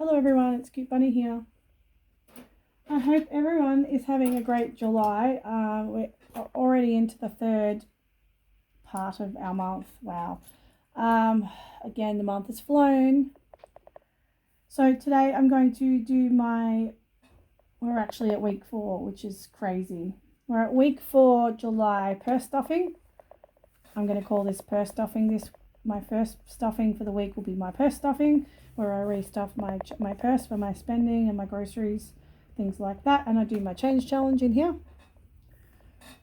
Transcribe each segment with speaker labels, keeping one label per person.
Speaker 1: Hello everyone, it's Cute Bunny here. I hope everyone is having a great July. We're already into the third part of our month. Wow. Again, the month has flown. So today I'm going to do we're actually at week 4, which is crazy. We're at week 4 July purse stuffing. I'm going to call this purse stuffing. My first stuffing for the week will be my purse stuffing, where I restuff my purse for my spending and my groceries, things like that, and I do my change challenge in here.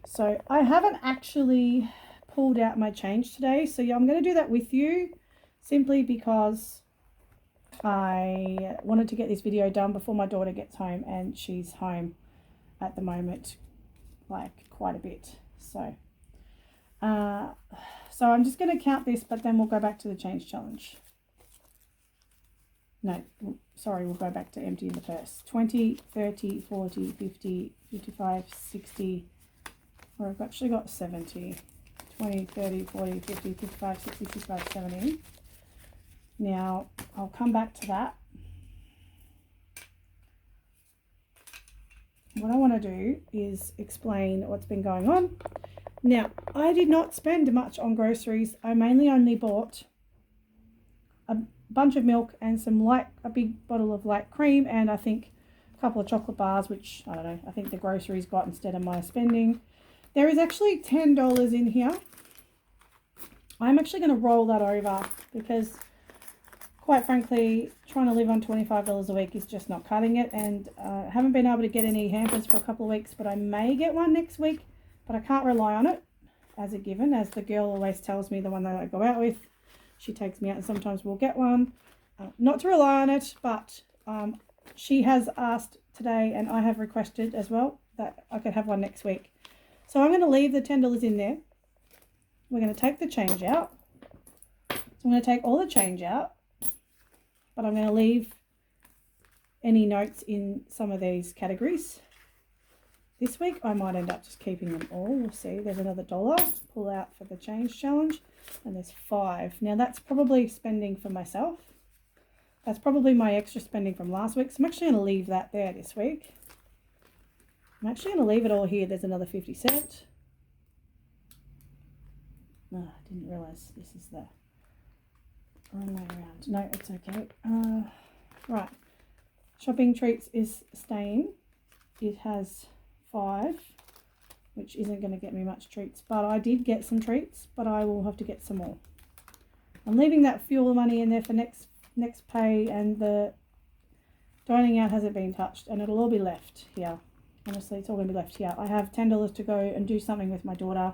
Speaker 1: So I haven't actually pulled out my change today, so yeah, I'm going to do that with you simply because I wanted to get this video done before my daughter gets home, and she's home at the moment like quite a bit. So I'm just going to count this, but then we'll go back to the change challenge. No, sorry, we'll go back to emptying the purse. 20, 30, 40, 50, 55, 60, or I've actually got 70. 20, 30, 40, 50, 55, 60, 65, 70. Now, I'll come back to that. What I want to do is explain what's been going on. Now, I did not spend much on groceries. I mainly only bought a bunch of milk and a big bottle of light cream, and I think a couple of chocolate bars, which, I don't know, I think the groceries got instead of my spending. There is actually $10 in here. I'm actually going to roll that over because, quite frankly, trying to live on $25 a week is just not cutting it, and I haven't been able to get any hampers for a couple of weeks, but I may get one next week. But I can't rely on it as a given, as the girl always tells me, the one that I go out with. She takes me out and sometimes we'll get one. Not to rely on it, but she has asked today, and I have requested as well, that I could have one next week. So I'm going to leave the $10 in there. We're going to take the change out. So I'm going to take all the change out, but I'm going to leave any notes in some of these categories. This week, I might end up just keeping them all. We'll see. There's another $1. Pull out for the change challenge. And there's 5. Now, that's probably spending for myself. That's probably my extra spending from last week. So I'm actually going to leave that there this week. I'm actually going to leave it all here. There's another 50 cents. No, I didn't realise this is the wrong way around. No, it's okay. Right. Shopping treats is staying. It has 5, which isn't going to get me much treats, but I did get some treats, but I will have to get some more. I'm leaving that fuel money in there for next pay, and the dining out hasn't been touched, and it'll all be left here. Honestly, it's all going to be left here. I have $10 to go and do something with my daughter.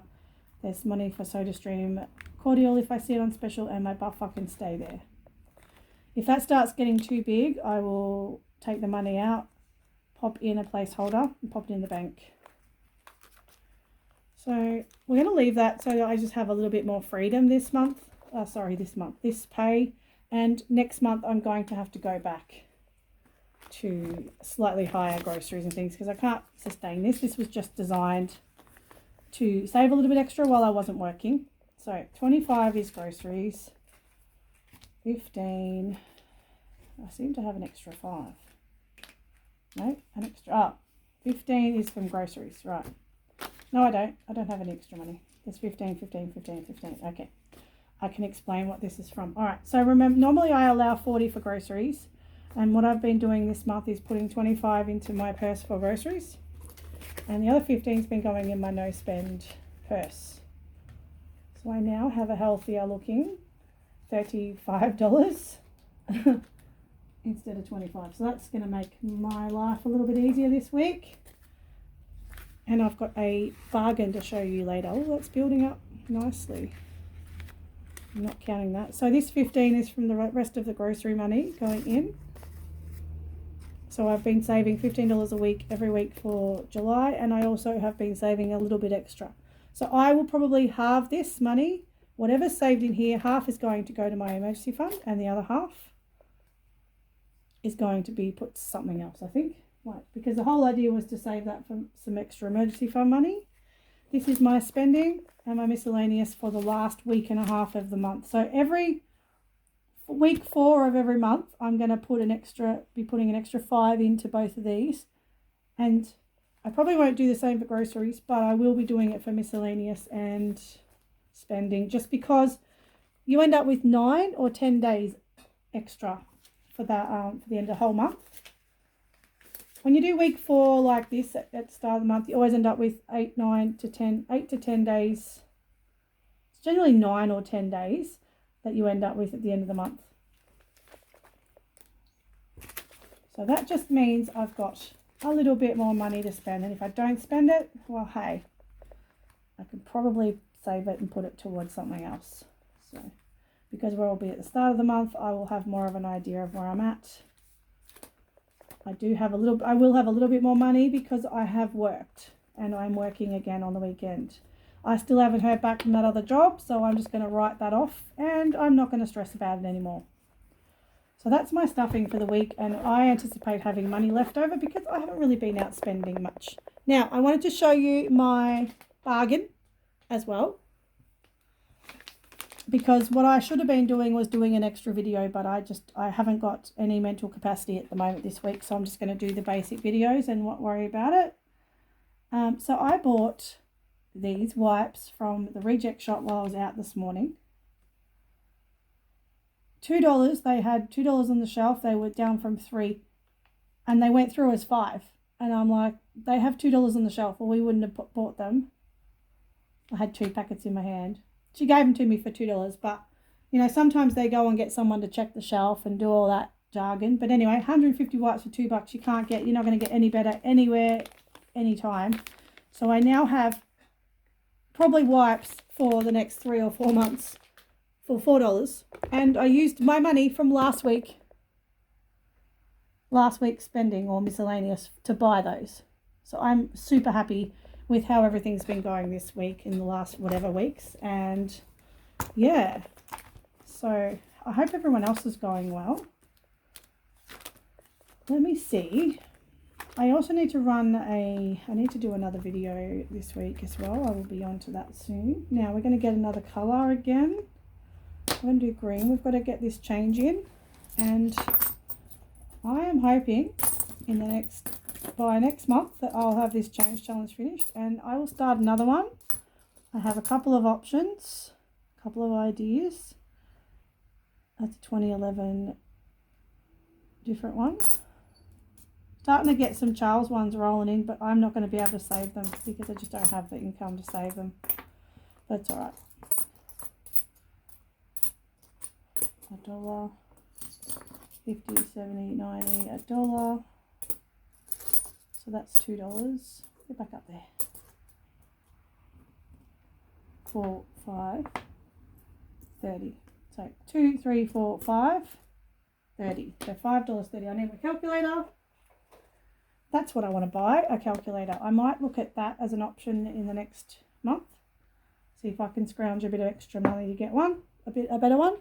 Speaker 1: There's money for SodaStream cordial if I see it on special, and my buffer can stay there. If that starts getting too big, I will take the money out, pop in a placeholder, and pop it in the bank. So we're going to leave that so that I just have a little bit more freedom this pay. And next month I'm going to have to go back to slightly higher groceries and things because I can't sustain this. This was just designed to save a little bit extra while I wasn't working. So 25 is groceries. 15. I seem to have an extra 5. No, an extra. 15 is from groceries, right. No, I don't. I don't have any extra money. There's 15, 15, 15, 15. Okay. I can explain what this is from. All right. So remember, normally I allow 40 for groceries. And what I've been doing this month is putting 25 into my purse for groceries. And the other 15 has been going in my no spend purse. So I now have a healthier looking $35 instead of 25. So that's going to make my life a little bit easier this week. And I've got a bargain to show you later. Oh, that's building up nicely. I'm not counting that. So this 15 is from the rest of the grocery money going in. So I've been saving $15 a week every week for July, and I also have been saving a little bit extra. So I will probably halve this money. Whatever's saved in here, half is going to go to my emergency fund, and the other half is going to be put to something else, I think. Right, because the whole idea was to save that for some extra emergency fund money. This is my spending and my miscellaneous for the last week and a half of the month. So every week 4 of every month, I'm going to be putting an extra 5 into both of these. And I probably won't do the same for groceries, but I will be doing it for miscellaneous and spending, just because you end up with 9 or 10 days extra for that for the end of the whole month. When you do week 4 like this at the start of the month, you always end up with 8 to 10 days. It's generally 9 or 10 days that you end up with at the end of the month. So that just means I've got a little bit more money to spend, and if I don't spend it, well, hey, I could probably save it and put it towards something else. So because we'll be at the start of the month, I will have more of an idea of where I'm at. I will have a little bit more money because I have worked, and I'm working again on the weekend. I still haven't heard back from that other job, so I'm just going to write that off, and I'm not going to stress about it anymore. So that's my stuffing for the week, and I anticipate having money left over because I haven't really been out spending much. Now, I wanted to show you my bargain as well, because what I should have been doing was doing an extra video, but I haven't got any mental capacity at the moment this week, so I'm just going to do the basic videos and not worry about it. So I bought these wipes from the reject shop while I was out this morning. $2. They had $2 on the shelf. They were down from $3, and they went through as $5. And I'm like, they have $2 on the shelf, or we wouldn't have bought them. I had 2 packets in my hand. She gave them to me for $2, but you know, sometimes they go and get someone to check the shelf and do all that jargon. But anyway, 150 wipes for $2. You're not going to get any better anywhere, anytime. So I now have probably wipes for the next 3 or 4 months for $4, and I used my money from last week's spending or miscellaneous to buy those. So I'm super happy with how everything's been going this week in the last whatever weeks, and yeah, so I hope everyone else is going well. Let me see. I also need to I need to do another video this week as well. I will be on to that soon. Now we're going to get another colour again. I'm going to do green. We've got to get this change in, and I am hoping by next month that I'll have this change challenge finished, and I will start another one. I have a couple of options, a couple of ideas. That's a 2011 different one. Starting to get some Charles ones rolling in, but I'm not going to be able to save them because I just don't have the income to save them. That's all right. $1, 50, 70, 90, $1. So that's $2. Get back up there. 4, 5, 30. So 2, 3, 4, 5, 30. So $5.30. I need my calculator. That's what I want to buy, a calculator. I might look at that as an option in the next month. See if I can scrounge a bit of extra money to get one, a better one.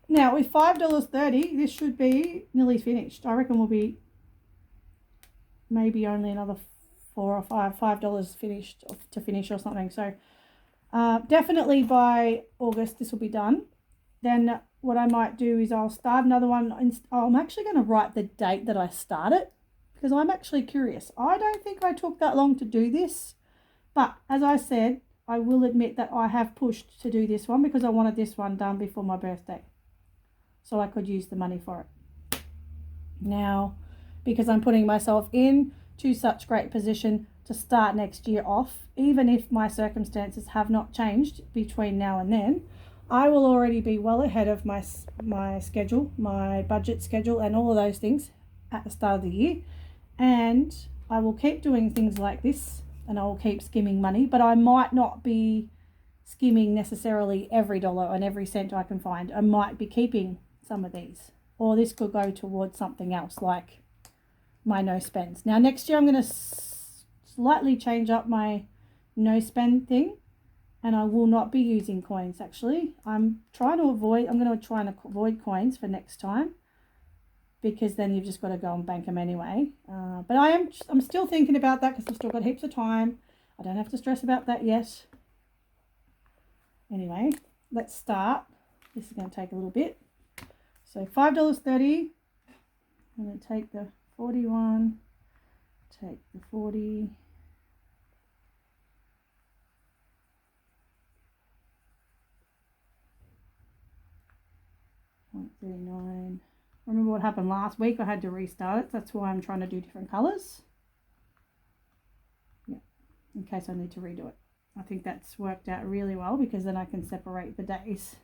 Speaker 1: Now with $5.30, this should be nearly finished. I reckon we'll be maybe only another $5 finished to finish or something. So definitely by August this will be done. Then what I might do is I'll start another one. I'm actually going to write the date that I started because I'm actually curious. I don't think I took that long to do this, but as I said, I will admit that I have pushed to do this one because I wanted this one done before my birthday, so I could use the money for it. Now, because I'm putting myself in to such great position to start next year off, even if my circumstances have not changed between now and then, I will already be well ahead of my schedule, my budget schedule, and all of those things at the start of the year. And I will keep doing things like this, and I will keep skimming money, but I might not be skimming necessarily every dollar and every cent I can find. I might be keeping some of these, or this could go towards something else like my no spends. Now next year I'm going to slightly change up my no spend thing, and I will not be using coins. Actually, I'm going to try and avoid coins for next time, because then you've just got to go and bank them anyway. But I'm still thinking about that because I've still got heaps of time. I don't have to stress about that yet. Anyway, let's start This is going to take a little bit. So $5.30. I'm going to take the 41, take the 40, $0.39. Remember what happened last week? I had to restart it. That's why I'm trying to do different colours. Yeah, in case I need to redo it. I think that's worked out really well because then I can separate the days,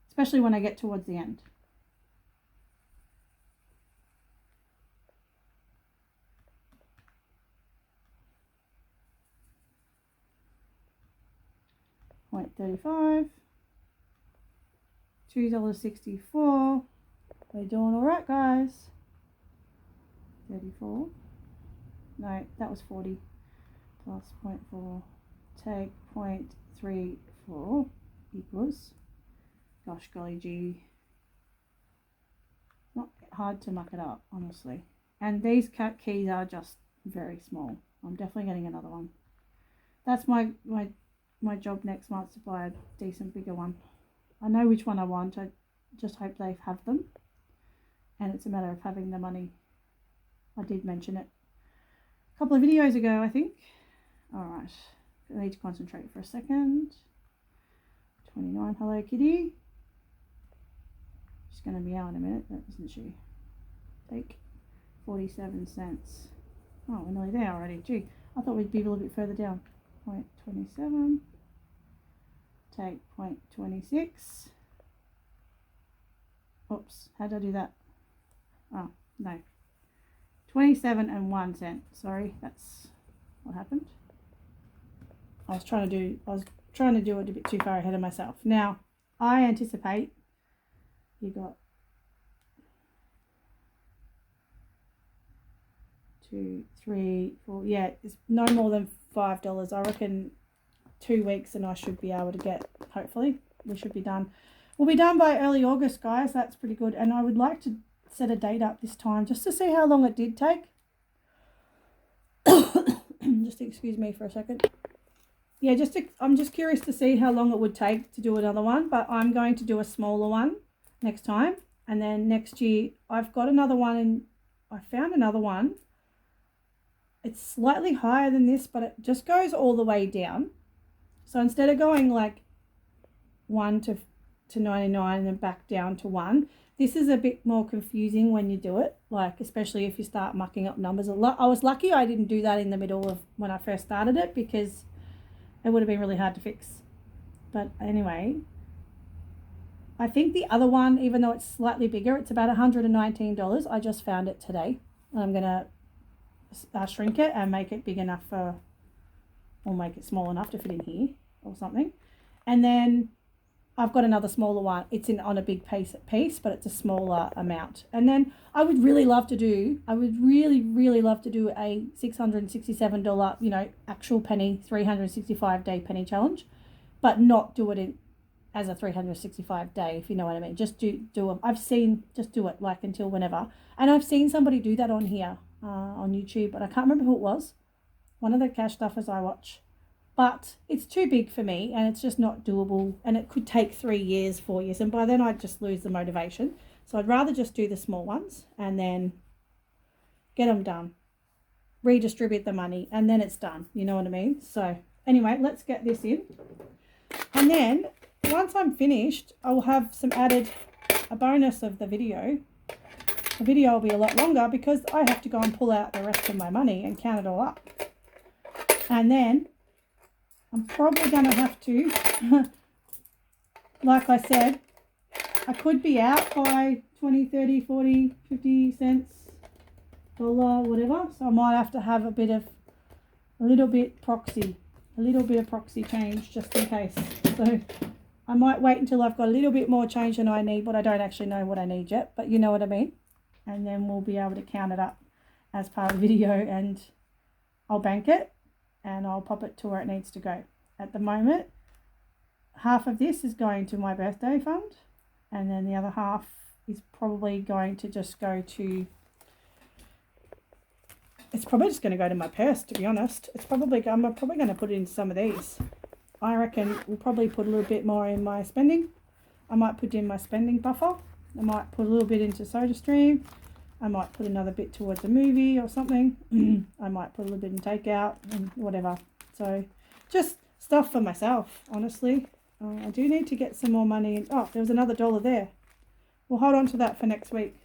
Speaker 1: especially when I get towards the end. $0.35, $2.64. We're doing all right, guys. 34. No, that was 40 plus 0.4. Take 0.34 equals, gosh golly gee, not hard to muck it up, honestly. And these cat keys are just very small. I'm definitely getting another one. That's my job next month, to buy a decent bigger one. I know which one I want. I just hope they have them, and it's a matter of having the money. I did mention it a couple of videos ago, I think. All right, I need to concentrate for a second. 29, Hello Kitty. She's going to meow in a minute, isn't she? Take 47 cents. Oh, we're nearly there already. Gee, I thought we'd be a little bit further down. 0.27. Take 0.26. Oops, how did I do that? Oh, no. 27 and 1 cent. Sorry, that's what happened. I was trying to do it a bit too far ahead of myself. Now, I anticipate you got 2, 3, 4. Yeah, it's no more than $5. I reckon 2 weeks and I should be able to get, hopefully, we should be done. We'll be done by early August, guys. That's pretty good. And I would like to set a date up this time just to see how long it did take. Just excuse me for a second. Yeah, I'm just curious to see how long it would take to do another one, but I'm going to do a smaller one next time. And then next year, I've got another one, and I found another one. It's slightly higher than this, but it just goes all the way down. So instead of going like 1 to 99 and then back down to 1, this is a bit more confusing when you do it, like especially if you start mucking up numbers a lot. I was lucky I didn't do that in the middle of when I first started it, because it would have been really hard to fix. But anyway, I think the other one, even though it's slightly bigger, it's about $119. I just found it today. I'm going to shrink it and make it big enough for, or make it small enough to fit in here or something. And then I've got another smaller one. It's on a big piece, but it's a smaller amount. And then I would really love to do, really love to do a $667, actual penny, 365-day penny challenge, but not do it as a 365 day, if you know what I mean. Just do it. Just do it like until whenever. And I've seen somebody do that on here, on YouTube, but I can't remember who it was. One of the cash stuffers I watch. But it's too big for me, and it's just not doable, and it could take 3 years, 4 years, and by then I'd just lose the motivation. So I'd rather just do the small ones and then get them done, redistribute the money, and then it's done. You know what I mean? So anyway, let's get this in. And then once I'm finished, I will have a bonus of the video. The video will be a lot longer because I have to go and pull out the rest of my money and count it all up. And then I'm probably going to have to, like I said, I could be out by 20, 30, 40, 50 cents, dollar, whatever. So I might have to have a little bit of proxy change just in case. So I might wait until I've got a little bit more change than I need, but I don't actually know what I need yet, but you know what I mean. And then we'll be able to count it up as part of the video, and I'll bank it and I'll pop it to where it needs to go. At the moment, half of this is going to my birthday fund, and then the other half is probably going to just go to, it's probably just going to go to my purse, to be honest. I'm probably going to put it in some of these. I reckon we'll probably put a little bit more in my spending. I might put in my spending buffer. I might put a little bit into SodaStream. I might put another bit towards a movie or something. I might put a little bit in takeout and whatever. So just stuff for myself, honestly. I do need to get some more money in. Oh, there was another $1 there. We'll hold on to that for next week.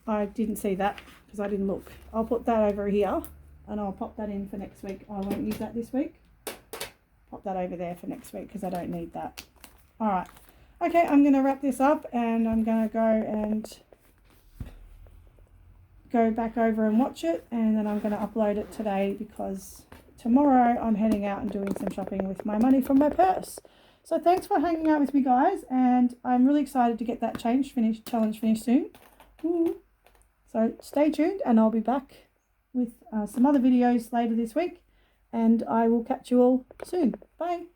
Speaker 1: I didn't see that because I didn't look. I'll put that over here and I'll pop that in for next week. I won't use that this week. Pop that over there for next week because I don't need that. All right. Okay, I'm going to wrap this up and I'm going to go back over and watch it, and then I'm going to upload it today because tomorrow I'm heading out and doing some shopping with my money from my purse. So thanks for hanging out with me, guys, and I'm really excited to get that challenge finished soon. Ooh. So stay tuned and I'll be back with some other videos later this week, and I will catch you all soon. Bye.